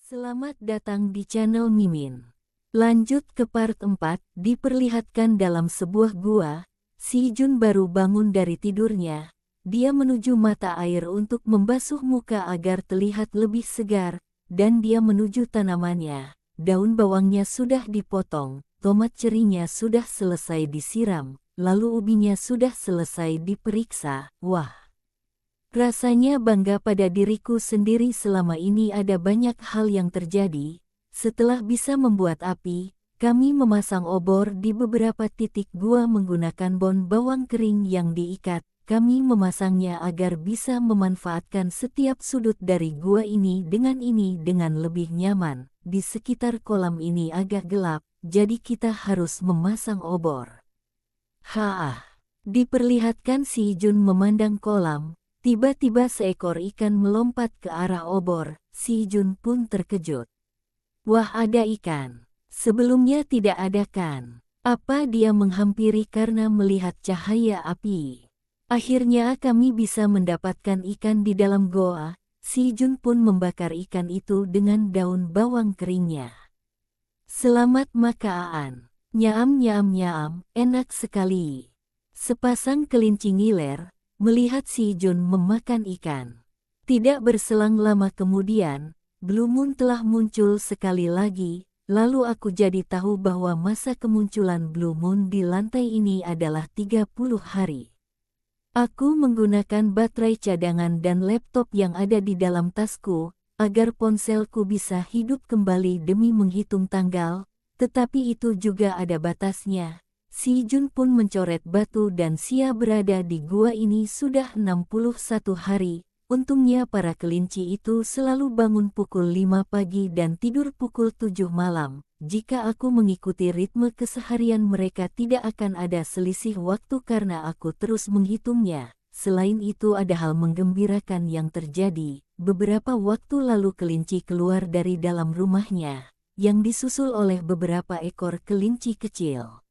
Selamat datang di channel Mimin. Lanjut ke part 4, diperlihatkan dalam sebuah gua, si Jun baru bangun dari tidurnya. Dia menuju mata air untuk membasuh muka agar terlihat lebih segar, dan dia menuju tanamannya. Daun bawangnya sudah dipotong, tomat cerinya sudah selesai disiram, lalu ubinya sudah selesai diperiksa. Wah! Rasanya bangga pada diriku sendiri. Selama ini ada banyak hal yang terjadi. Setelah bisa membuat api, kami memasang obor di beberapa titik gua menggunakan bon bawang kering yang diikat. Kami memasangnya agar bisa memanfaatkan setiap sudut dari gua ini dengan lebih nyaman. Di sekitar kolam ini agak gelap, jadi kita harus memasang obor. Diperlihatkan si Jun memandang kolam. Tiba-tiba seekor ikan melompat ke arah obor, si Jun pun terkejut. Wah, ada ikan. Sebelumnya tidak ada kan? Apa dia menghampiri karena melihat cahaya api? Akhirnya kami bisa mendapatkan ikan di dalam goa. Si Jun pun membakar ikan itu dengan daun bawang keringnya. Selamat makan. Nyam, enak sekali. Sepasang kelinci ngiler melihat si Jun memakan ikan. Tidak berselang lama kemudian, Blue Moon telah muncul sekali lagi, lalu aku jadi tahu bahwa masa kemunculan Blue Moon di lantai ini adalah 30 hari. Aku menggunakan baterai cadangan dan laptop yang ada di dalam tasku, agar ponselku bisa hidup kembali demi menghitung tanggal, tetapi itu juga ada batasnya. Si Jun pun mencoret batu dan Sia berada di gua ini sudah 61 hari. Untungnya para kelinci itu selalu bangun pukul 5 pagi dan tidur pukul 7 malam. Jika aku mengikuti ritme keseharian mereka tidak akan ada selisih waktu karena aku terus menghitungnya. Selain itu ada hal menggembirakan yang terjadi. Beberapa waktu lalu kelinci keluar dari dalam rumahnya, yang disusul oleh beberapa ekor kelinci kecil.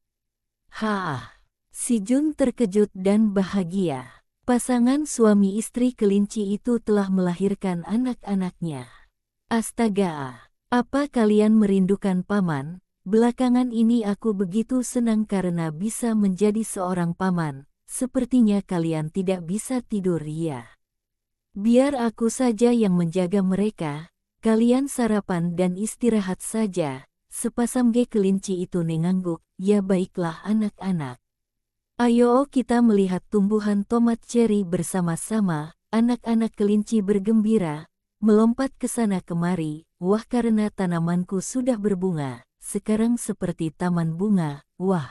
Si Jun terkejut dan bahagia. Pasangan suami istri kelinci itu telah melahirkan anak-anaknya. Astaga, apa kalian merindukan paman? Belakangan ini aku begitu senang karena bisa menjadi seorang paman. Sepertinya kalian tidak bisa tidur ya. Biar aku saja yang menjaga mereka. Kalian sarapan dan istirahat saja. Sepasang kelinci itu mengangguk. Ya baiklah anak-anak. Ayo kita melihat tumbuhan tomat ceri bersama-sama. Anak-anak kelinci bergembira, melompat ke sana kemari. Wah, karena tanamanku sudah berbunga, sekarang seperti taman bunga. Wah,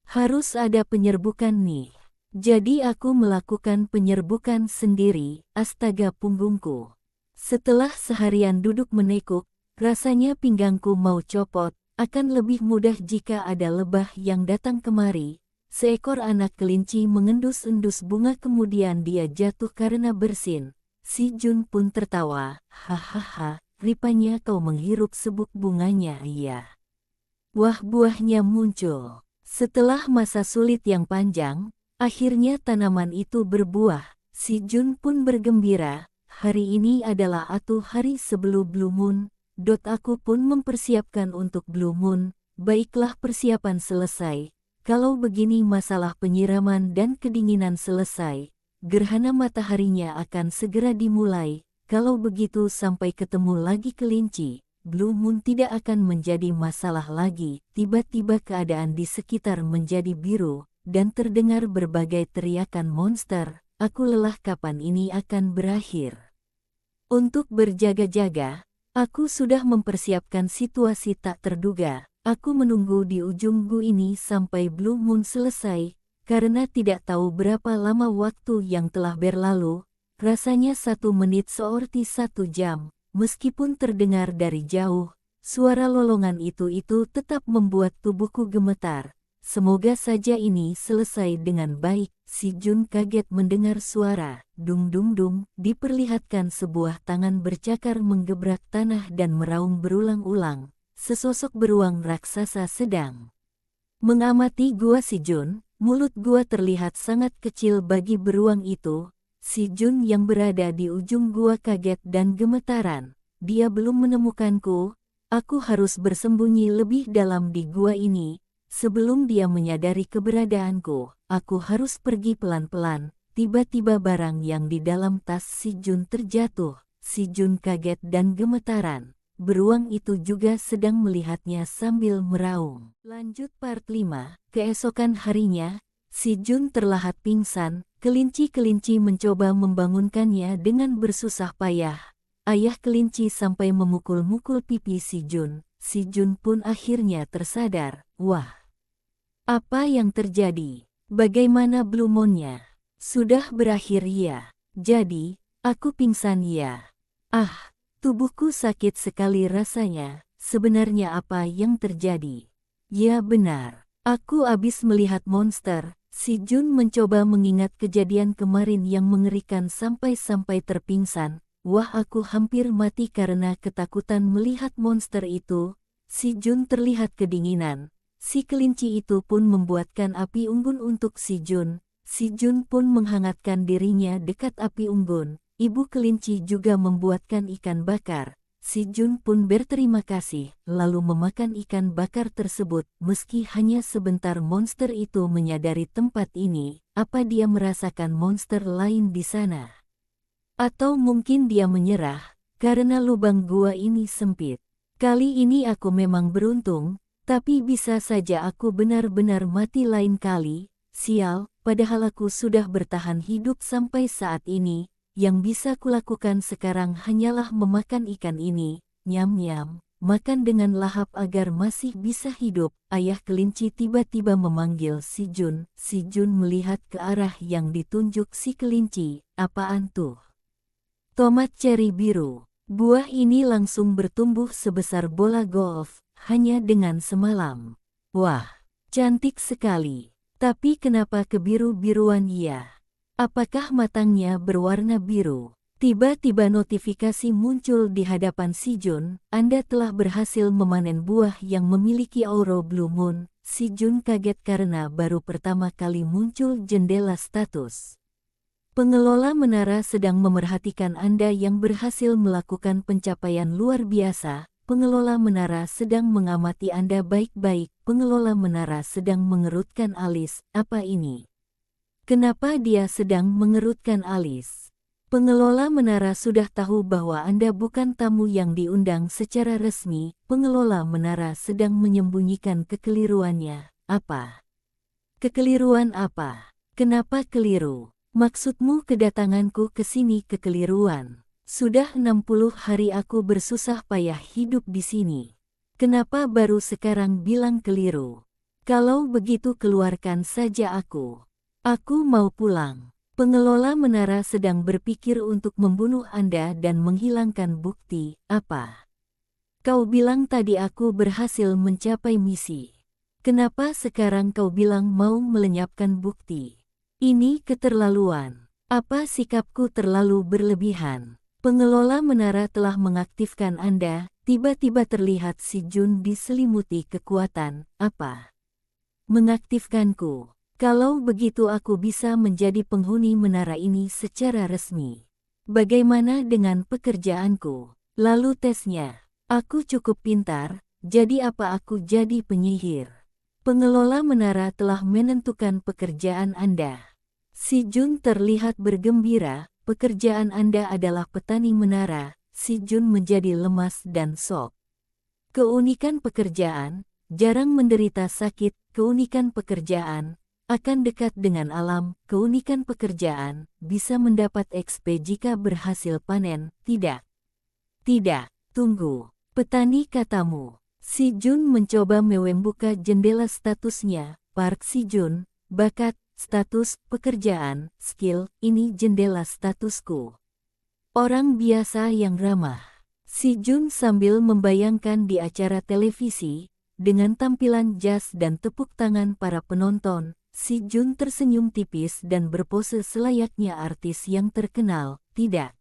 harus ada penyerbukan nih. Jadi aku melakukan penyerbukan sendiri. Astaga punggungku. Setelah seharian duduk menekuk, rasanya pinggangku mau copot. Akan lebih mudah jika ada lebah yang datang kemari. Seekor anak kelinci mengendus-endus bunga kemudian dia jatuh karena bersin. Si Jun pun tertawa. Hahaha, rupanya kau menghirup sebuk bunganya ya. Wah, buahnya muncul. Setelah masa sulit yang panjang, akhirnya tanaman itu berbuah. Si Jun pun bergembira. Hari ini adalah hari sebelum Blue Moon. Aku pun mempersiapkan untuk Blue Moon. Baiklah, persiapan selesai. Kalau begini masalah penyiraman dan kedinginan selesai. Gerhana mataharinya akan segera dimulai. Kalau begitu sampai ketemu lagi kelinci. Blue Moon tidak akan menjadi masalah lagi. Tiba-tiba keadaan di sekitar menjadi biru dan terdengar berbagai teriakan monster. Aku lelah, kapan ini akan berakhir? Untuk berjaga-jaga, aku sudah mempersiapkan situasi tak terduga. Aku menunggu di ujung gua ini sampai Blue Moon selesai, karena tidak tahu berapa lama waktu yang telah berlalu. Rasanya 1 menit seperti 1 jam. Meskipun terdengar dari jauh, suara lolongan itu tetap membuat tubuhku gemetar. Semoga saja ini selesai dengan baik. Si Jun kaget mendengar suara dung dung dung. Diperlihatkan sebuah tangan bercakar menggebrak tanah dan meraung berulang-ulang. Sesosok beruang raksasa sedang mengamati gua si Jun. Mulut gua terlihat sangat kecil bagi beruang itu. Si Jun yang berada di ujung gua kaget dan gemetaran. dia belum menemukanku. Aku harus bersembunyi lebih dalam di gua ini. Sebelum dia menyadari keberadaanku, aku harus pergi pelan-pelan. Tiba-tiba barang yang di dalam tas si Jun terjatuh. Si Jun kaget dan gemetaran. Beruang itu juga sedang melihatnya sambil meraung. Lanjut part 5. Keesokan harinya, si Jun terlihat pingsan. Kelinci-kelinci mencoba membangunkannya dengan bersusah payah. Ayah kelinci sampai memukul-mukul pipi si Jun. Si Jun pun akhirnya tersadar. Wah, apa yang terjadi? Bagaimana Blue Moon-nya? Sudah berakhir ya? Jadi, aku pingsan ya? Ah, tubuhku sakit sekali rasanya. Sebenarnya apa yang terjadi? Ya benar, aku habis melihat monster. Si Jun mencoba mengingat kejadian kemarin yang mengerikan sampai-sampai terpingsan. Wah, aku hampir mati karena ketakutan melihat monster itu. Si Jun terlihat kedinginan. Si kelinci itu pun membuatkan api unggun untuk si Jun. Si Jun pun menghangatkan dirinya dekat api unggun. Ibu kelinci juga membuatkan ikan bakar. Si Jun pun berterima kasih, lalu memakan ikan bakar tersebut. Meski hanya sebentar monster itu menyadari tempat ini, apa dia merasakan monster lain di sana? Atau mungkin dia menyerah, karena lubang gua ini sempit. Kali ini aku memang beruntung, tapi bisa saja aku benar-benar mati lain kali. Sial, padahal aku sudah bertahan hidup sampai saat ini. Yang bisa kulakukan sekarang hanyalah memakan ikan ini. Nyam-nyam, makan dengan lahap agar masih bisa hidup. Ayah kelinci tiba-tiba memanggil si Jun. Si Jun melihat ke arah yang ditunjuk si kelinci. Apaan tuh? Tomat ceri biru. Buah ini langsung bertumbuh sebesar bola golf, hanya dengan semalam. Wah, cantik sekali. Tapi kenapa kebiru-biruan ya? Apakah matangnya berwarna biru? Tiba-tiba notifikasi muncul di hadapan si Jun. Anda telah berhasil memanen buah yang memiliki aura Blue Moon. Si Jun kaget karena baru pertama kali muncul jendela status. Pengelola menara sedang memerhatikan Anda yang berhasil melakukan pencapaian luar biasa. Pengelola menara sedang mengamati Anda baik-baik. Pengelola menara sedang mengerutkan alis. Apa ini? Kenapa dia sedang mengerutkan alis? Pengelola menara sudah tahu bahwa Anda bukan tamu yang diundang secara resmi. Pengelola menara sedang menyembunyikan kekeliruannya. Apa? Kekeliruan apa? Kenapa keliru? Maksudmu kedatanganku ke sini kekeliruan? Sudah 60 hari aku bersusah payah hidup di sini. Kenapa baru sekarang bilang keliru? Kalau begitu keluarkan saja aku. Aku mau pulang. Pengelola menara sedang berpikir untuk membunuh Anda dan menghilangkan bukti. Apa? Kau bilang tadi aku berhasil mencapai misi. Kenapa sekarang kau bilang mau melenyapkan bukti? Ini keterlaluan. Apa sikapku terlalu berlebihan? Pengelola menara telah mengaktifkan Anda. Tiba-tiba terlihat si Jun diselimuti kekuatan. Apa? Mengaktifkanku. Kalau begitu aku bisa menjadi penghuni menara ini secara resmi. Bagaimana dengan pekerjaanku? Lalu tesnya. Aku cukup pintar, jadi apa aku jadi penyihir? Pengelola menara telah menentukan pekerjaan Anda. Si Jun terlihat bergembira. Pekerjaan Anda adalah petani menara. Si Jun menjadi lemas dan shock. Keunikan pekerjaan, jarang menderita sakit. Keunikan pekerjaan, akan dekat dengan alam. Keunikan pekerjaan, bisa mendapat XP jika berhasil panen. Tidak. Tidak, tunggu. Petani katamu. Si Jun mencoba membuka jendela statusnya. Park Si Jun, bakat, status, pekerjaan, skill, ini jendela statusku. Orang biasa yang ramah. Si Jun sambil membayangkan di acara televisi, dengan tampilan jas dan tepuk tangan para penonton, si Jun tersenyum tipis dan berpose selayaknya artis yang terkenal. Tidak.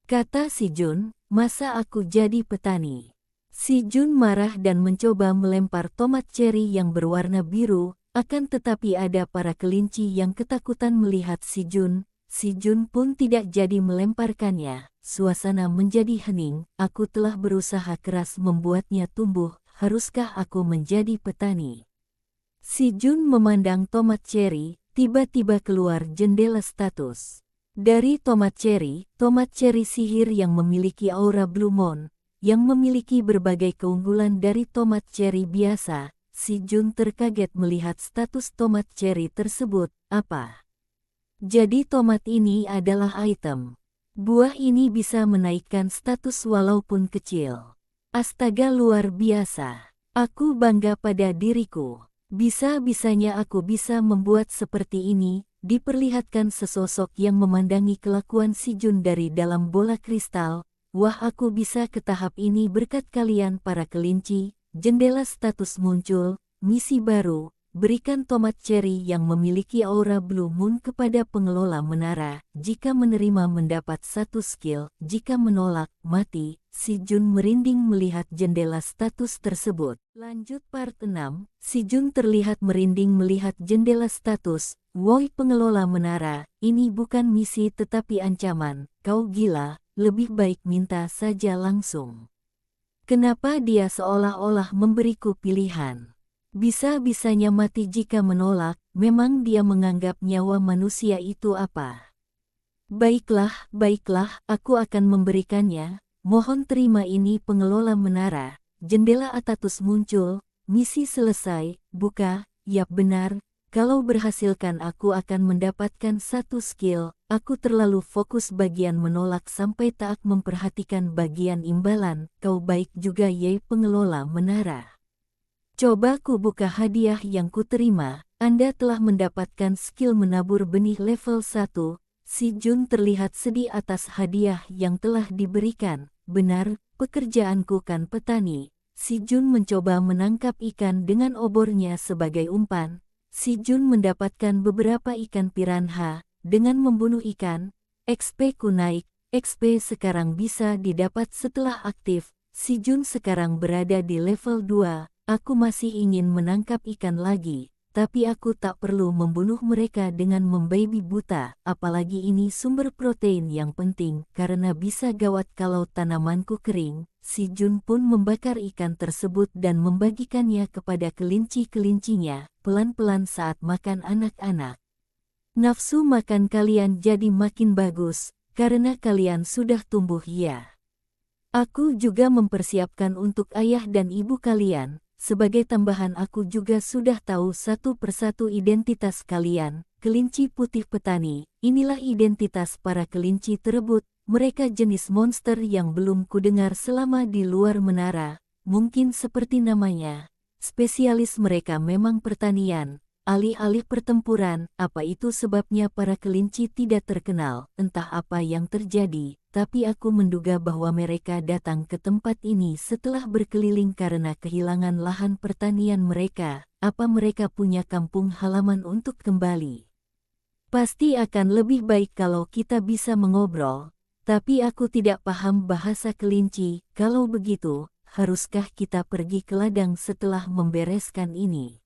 Kata si Jun, masa aku jadi petani? Si Jun marah dan mencoba melempar tomat ceri yang berwarna biru. Akan tetapi ada para kelinci yang ketakutan melihat si Jun. Si Jun pun tidak jadi melemparkannya. Suasana menjadi hening. Aku telah berusaha keras membuatnya tumbuh. Haruskah aku menjadi petani? Si Jun memandang tomat cherry. Tiba-tiba keluar jendela status. Dari tomat cherry sihir yang memiliki aura Blue Moon, yang memiliki berbagai keunggulan dari tomat cherry biasa. Si Jun terkaget melihat status tomat cherry tersebut. Apa? Jadi tomat ini adalah item. Buah ini bisa menaikkan status walaupun kecil. Astaga, luar biasa. Aku bangga pada diriku. Bisa-bisanya aku bisa membuat seperti ini. Diperlihatkan sesosok yang memandangi kelakuan si Jun dari dalam bola kristal. Wah, aku bisa ke tahap ini berkat kalian para kelinci. Jendela status muncul. Misi baru. Berikan tomat cherry yang memiliki aura Blue Moon kepada pengelola menara. Jika menerima mendapat 1 skill, jika menolak, mati. Si Jun merinding melihat jendela status tersebut. Lanjut part 6. Si Jun terlihat merinding melihat jendela status. Woi pengelola menara, ini bukan misi tetapi ancaman. Kau gila, lebih baik minta saja langsung. Kenapa dia seolah-olah memberiku pilihan? Bisa-bisanya mati jika menolak, memang dia menganggap nyawa manusia itu apa? Baiklah, aku akan memberikannya. Mohon terima ini pengelola menara. Jendela Atatus muncul, misi selesai, buka, yap benar. Kalau berhasilkan aku akan mendapatkan 1 skill. Aku terlalu fokus bagian menolak sampai tak memperhatikan bagian imbalan. Kau baik juga ye pengelola menara. Coba ku buka hadiah yang kuterima. Anda telah mendapatkan skill menabur benih level 1. Si Jun terlihat sedih atas hadiah yang telah diberikan. Benar, pekerjaanku kan petani. Si Jun mencoba menangkap ikan dengan obornya sebagai umpan. Si Jun mendapatkan beberapa ikan piranha. Dengan membunuh ikan, XP ku naik. XP sekarang bisa didapat setelah aktif. Si Jun sekarang berada di level 2. Aku masih ingin menangkap ikan lagi, tapi aku tak perlu membunuh mereka dengan membabi buta, apalagi ini sumber protein yang penting, karena bisa gawat kalau tanamanku kering. Si Jun pun membakar ikan tersebut dan membagikannya kepada kelinci-kelincinya, pelan-pelan saat makan anak-anak. Nafsu makan kalian jadi makin bagus, karena kalian sudah tumbuh ya. Aku juga mempersiapkan untuk ayah dan ibu kalian. Sebagai tambahan aku juga sudah tahu satu persatu identitas kalian, kelinci putih petani. Inilah identitas para kelinci terebut, mereka jenis monster yang belum kudengar selama di luar menara. Mungkin seperti namanya, spesialis mereka memang pertanian, alih-alih pertempuran. Apa itu sebabnya para kelinci tidak terkenal? Entah apa yang terjadi. Tapi aku menduga bahwa mereka datang ke tempat ini setelah berkeliling karena kehilangan lahan pertanian mereka. Apa mereka punya kampung halaman untuk kembali? Pasti akan lebih baik kalau kita bisa mengobrol. Tapi aku tidak paham bahasa kelinci. Kalau begitu, haruskah kita pergi ke ladang setelah membereskan ini?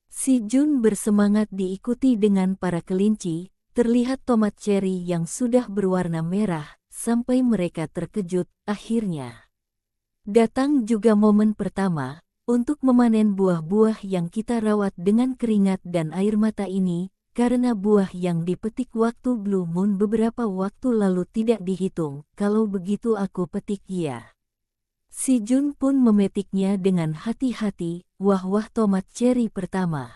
Si Jun bersemangat diikuti dengan para kelinci. Terlihat tomat cherry yang sudah berwarna merah. Sampai mereka terkejut. Akhirnya datang juga momen pertama untuk memanen buah-buah yang kita rawat dengan keringat dan air mata ini, karena buah yang dipetik waktu Blue Moon beberapa waktu lalu tidak dihitung. Kalau begitu aku petik ya. Si Jun pun memetiknya dengan hati-hati. Wah tomat cherry pertama.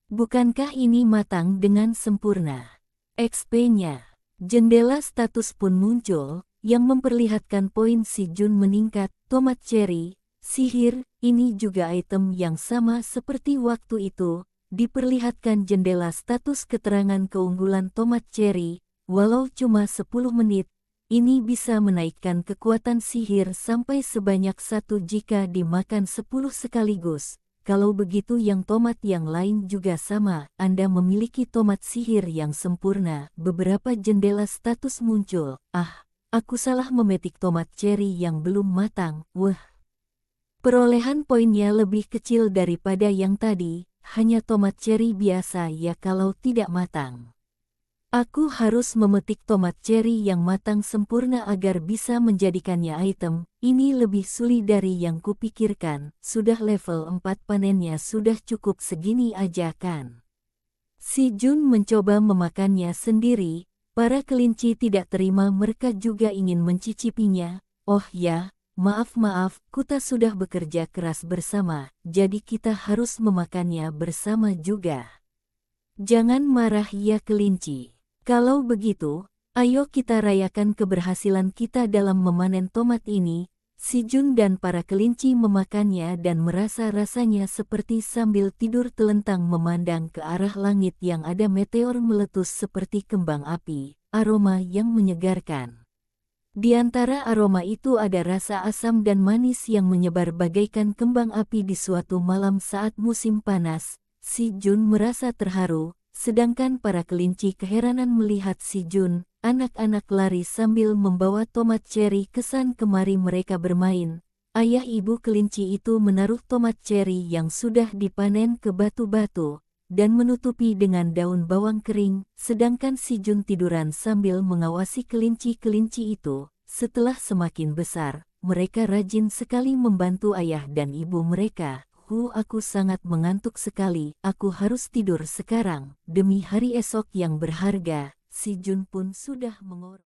Bukankah ini matang dengan sempurna? XP-nya. Jendela status pun muncul, yang memperlihatkan poin si Jun meningkat. Tomat cherry, sihir, ini juga item yang sama seperti waktu itu. Diperlihatkan jendela status keterangan keunggulan tomat cherry, walau cuma 10 menit. Ini bisa menaikkan kekuatan sihir sampai sebanyak 1 jika dimakan 10 sekaligus. Kalau begitu yang tomat yang lain juga sama, Anda memiliki tomat sihir yang sempurna. Beberapa jendela status muncul. Aku salah memetik tomat cherry yang belum matang. Perolehan poinnya lebih kecil daripada yang tadi, hanya tomat cherry biasa ya kalau tidak matang. Aku harus memetik tomat cherry yang matang sempurna agar bisa menjadikannya item. Ini lebih sulit dari yang kupikirkan. Sudah level 4 panennya sudah cukup segini aja kan? Si Jun mencoba memakannya sendiri. Para kelinci tidak terima, mereka juga ingin mencicipinya. Oh ya, maaf, kita sudah bekerja keras bersama, jadi kita harus memakannya bersama juga. Jangan marah ya kelinci. Kalau begitu, ayo kita rayakan keberhasilan kita dalam memanen tomat ini. Si Jun dan para kelinci memakannya dan merasa rasanya seperti sambil tidur telentang memandang ke arah langit yang ada meteor meletus seperti kembang api, aroma yang menyegarkan. Di antara aroma itu ada rasa asam dan manis yang menyebar bagaikan kembang api di suatu malam saat musim panas. Si Jun merasa terharu. Sedangkan para kelinci keheranan melihat si Jun. Anak-anak lari sambil membawa tomat cherry kesan kemari mereka bermain. Ayah ibu kelinci itu menaruh tomat cherry yang sudah dipanen ke batu-batu dan menutupi dengan daun bawang kering, sedangkan si Jun tiduran sambil mengawasi kelinci-kelinci itu. Setelah semakin besar, mereka rajin sekali membantu ayah dan ibu mereka. Aku sangat mengantuk sekali, aku harus tidur sekarang. Demi hari esok yang berharga, si Jun pun sudah mengorok.